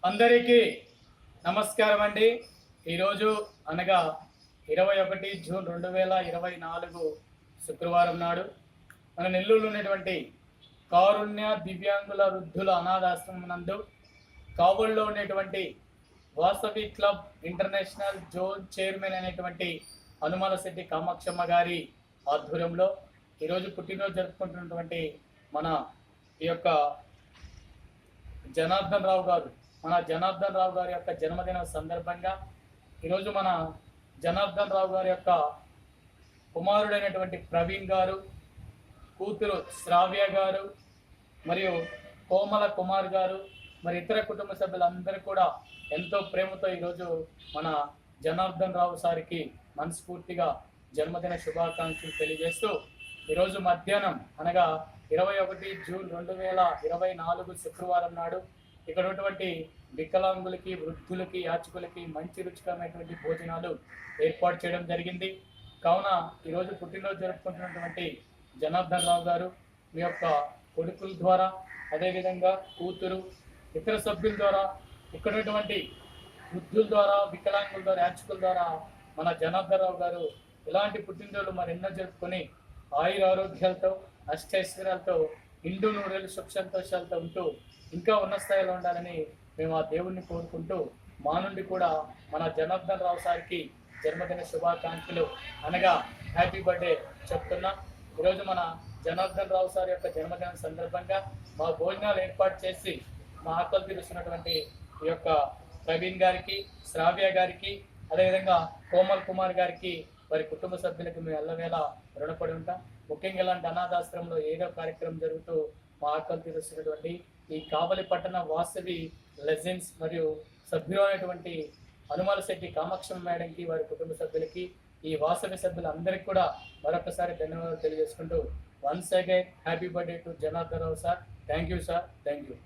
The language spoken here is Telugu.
అందరికీ నమస్కారం అండి. ఈరోజు అనగా 21 జూన్ 2024 శుక్రవారం నాడు మన నెల్లూరులో ఉన్నటువంటి కారుణ్య దివ్యాంగుల వృద్ధుల అనాథాశ్రమం నందు కావుల్లో ఉండేటువంటి Vasavi club international zone chairman అనేటువంటి హనుమాల శెట్టి కామాక్షమ్మ గారి ఆధ్వర్యంలో ఈరోజు పుట్టినరోజు జరుపుకుంటున్నటువంటి మన ఈ యొక్క జనార్దన్ రావు గారి యొక్క జన్మదిన సందర్భంగా ఈరోజు మన జనార్దన్ రావు గారి యొక్క కుమారుడైనటువంటి ప్రవీణ్ గారు, కూతురు శ్రావ్య గారు మరియు కోమల కుమార్ గారు మరి ఇతర కుటుంబ సభ్యులందరూ కూడా ఎంతో ప్రేమతో ఈరోజు మన జనార్దన్ రావు సారికి మనస్ఫూర్తిగా జన్మదిన శుభాకాంక్షలు తెలియజేస్తూ ఈరోజు మధ్యాహ్నం అనగా 21 జూన్ 2024 శుక్రవారం నాడు ఇక్కడ ఉన్నటువంటి వికలాంగులకి, వృద్ధులకి, యాచకులకి మంచి రుచికరమైనటువంటి భోజనాలు ఏర్పాటు చేయడం జరిగింది. కావున ఈరోజు పుట్టినరోజు జరుపుకుంటున్నటువంటి జనార్దన్ రావు గారు మీ యొక్క కొడుకుల ద్వారా, అదేవిధంగా కూతురు, ఇతర సభ్యుల ద్వారా, ఇక్కడ ఉన్నటువంటి వృద్ధుల ద్వారా, వికలాంగుల ద్వారా, యాచకుల ద్వారా మన జనార్దన్ రావు గారు ఇలాంటి పుట్టినరోజులు మరెన్నో జరుపుకొని ఆయుర ఆరోగ్యాలతో, అష్టైశ్వర్యాలతో, ఇండు నూరేళ్ళు సుఖ సంతోషాలతో ఉంటూ ఇంకా ఉన్న స్థాయిలో ఉండాలని మేము ఆ దేవుణ్ణి కోరుకుంటూ మా నుండి కూడా మన జనార్దన్ రావు సార్కి జన్మదిన శుభాకాంక్షలు అనగా హ్యాపీ బర్త్డే చెప్తున్నాం. ఈరోజు మన జనార్దన్ రావు సార్ యొక్క జన్మదినం సందర్భంగా మా భోజనాలు ఏర్పాటు చేసి మా ఆకలి తీరుస్తున్నటువంటి ఈ యొక్క ప్రవీణ్ గారికి, శ్రావ్య గారికి, అదేవిధంగా కోమల్ కుమార్ గారికి, వారి కుటుంబ సభ్యులకు మేము ఎల్లవేళ రుణపడి ఉంటాం. ముఖ్యంగా ఇలాంటి అనాథాశ్రమంలో ఏదో కార్యక్రమం జరుగుతూ మా ఆకలి తీరుస్తున్నటువంటి ఈ కావలి పట్టణ వాసవి లెజెండ్స్ మరియు సభ్యులైనటువంటి హనుమాల శెట్టి కామాక్షమ్మ మేడంకి, వారి కుటుంబ సభ్యులకి, ఈ వాసవి సభ్యులందరికీ కూడా మరొకసారి ధన్యవాదాలు తెలియజేసుకుంటూ once again happy birthday to Janardhan Rao sir. Thank you sir. Thank you.